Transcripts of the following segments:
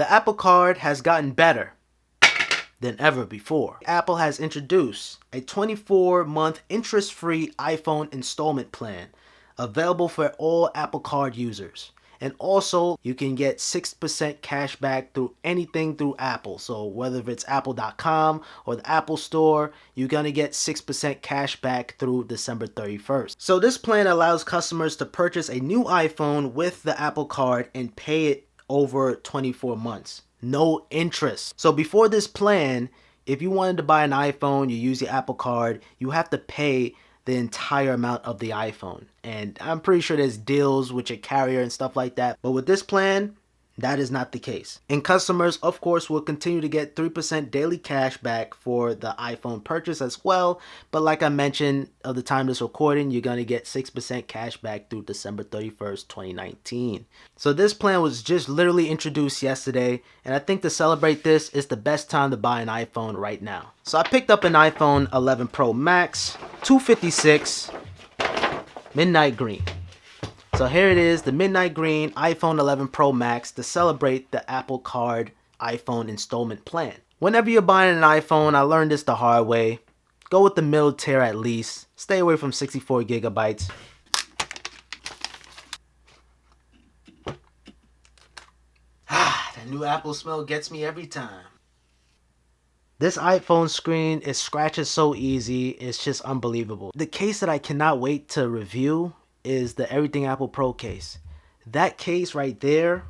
The Apple Card has gotten better than ever before. Apple has introduced a 24-month interest-free iPhone installment plan available for all Apple Card users. And also, you can get 6% cash back through anything through Apple. So whether it's apple.com or the Apple Store, you're going to get 6% cash back through December 31st. So this plan allows customers to purchase a new iPhone with the Apple Card and pay it over 24 months. No interest. So before this plan, if you wanted to buy an iPhone, you use the Apple Card, you have to pay the entire amount of the iPhone. And I'm pretty sure there's deals with your carrier and stuff like that. But with this plan, that is not the case. And customers, of course, will continue to get 3% daily cash back for the iPhone purchase as well. But like I mentioned, at the time of this recording, you're going to get 6% cash back through December 31st, 2019. So this plan was just literally introduced yesterday. And I think to celebrate this, is the best time to buy an iPhone right now. So I picked up an iPhone 11 Pro Max, 256, midnight green. So here it is, the midnight green iPhone 11 Pro Max to celebrate the Apple Card iPhone installment plan. Whenever you're buying an iPhone, I learned this the hard way. Go with the middle tier at least. Stay away from 64 gigabytes. The new Apple smell gets me every time. This iPhone screen, it scratches so easy, it's just unbelievable. The case that I cannot wait to review is the Everything Apple Pro case. That case right there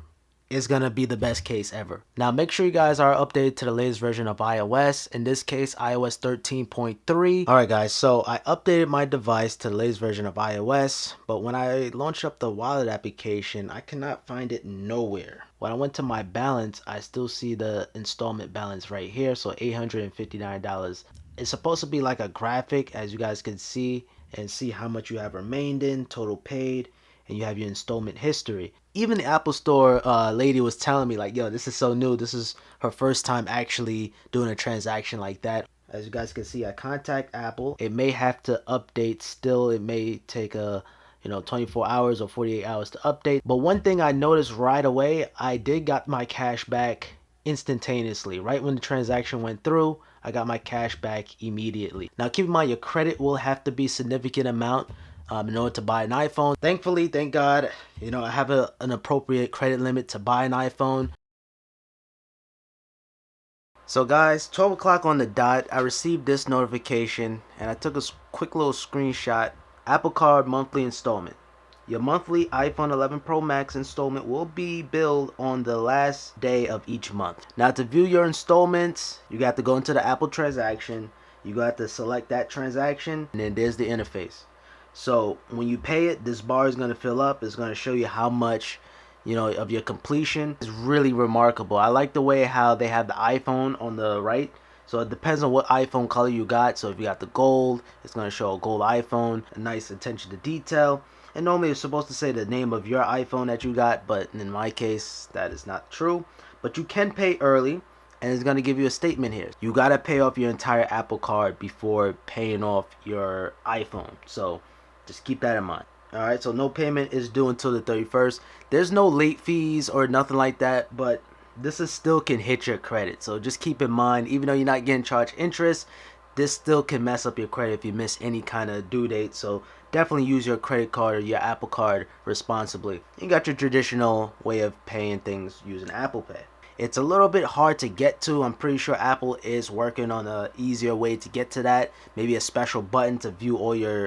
is gonna be the best case ever. Now make sure you guys are updated to the latest version of iOS. In this case, iOS 13.3. Alright guys, so I updated my device to the latest version of iOS, but when I launched up the wallet application, I cannot find it nowhere. When I went to my balance, I still see the installment balance right here, so $859. It's supposed to be like a graphic, as you guys can see, and see how much you have remained in, total paid, and you have your installment history. Even the Apple Store lady was telling me like, yo, this is so new. This is her first time actually doing a transaction like that. As you guys can see, I contact Apple. It may have to update still. It may take 24 hours or 48 hours to update. But one thing I noticed right away, I did got my cash back instantaneously. Right when the transaction went through, I got my cash back immediately. Now keep in mind, your credit will have to be a significant amount in order to buy an iPhone. Thankfully, thank God, I have an appropriate credit limit to buy an iPhone. So guys, 12 o'clock on the dot, I received this notification and I took a quick little screenshot. Apple Card monthly installment. Your monthly iPhone 11 Pro Max installment will be billed on the last day of each month. Now to view your installments, you got to go into the Apple transaction. You got to select that transaction, and then there's the interface. So when you pay it, this bar is going to fill up. It's going to show you how much of your completion. It's really remarkable. I like the way how they have the iPhone on the right. So it depends on what iPhone color you got. So if you got the gold, it's going to show a gold iPhone, a nice attention to detail. And normally it's supposed to say the name of your iPhone that you got, but in my case, that is not true. But you can pay early, and it's going to give you a statement here. You got to pay off your entire Apple Card before paying off your iPhone. So just keep that in mind. Alright, so no payment is due until the 31st. There's no late fees or nothing like that, but this is still can hit your credit. So just keep in mind, even though you're not getting charged interest, this still can mess up your credit if you miss any kind of due date. So definitely use your credit card or your Apple Card responsibly. You got your traditional way of paying things using Apple Pay. It's a little bit hard to get to. I'm pretty sure Apple is working on an easier way to get to that. Maybe a special button to view all your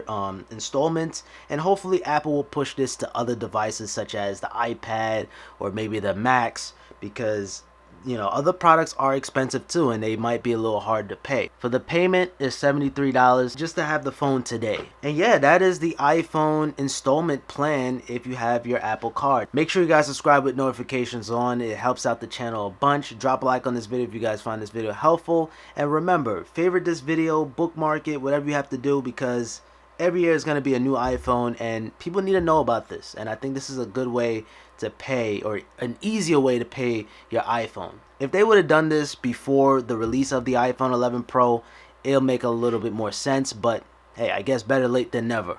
installments. And hopefully Apple will push this to other devices such as the iPad or maybe the Macs, because other products are expensive too, and they might be a little hard to pay. For the payment is $73 just to have the phone today. And yeah, that is the iPhone installment plan if you have your Apple Card. Make sure you guys subscribe with notifications on. It helps out the channel a bunch. Drop a like on this video if you guys find this video helpful. And remember, favorite this video, bookmark it, whatever you have to do, because every year is going to be a new iPhone and people need to know about this. And I think this is a good way to pay, or an easier way to pay your iPhone. If they would have done this before the release of the iPhone 11 Pro, it'll make a little bit more sense. But hey, I guess better late than never.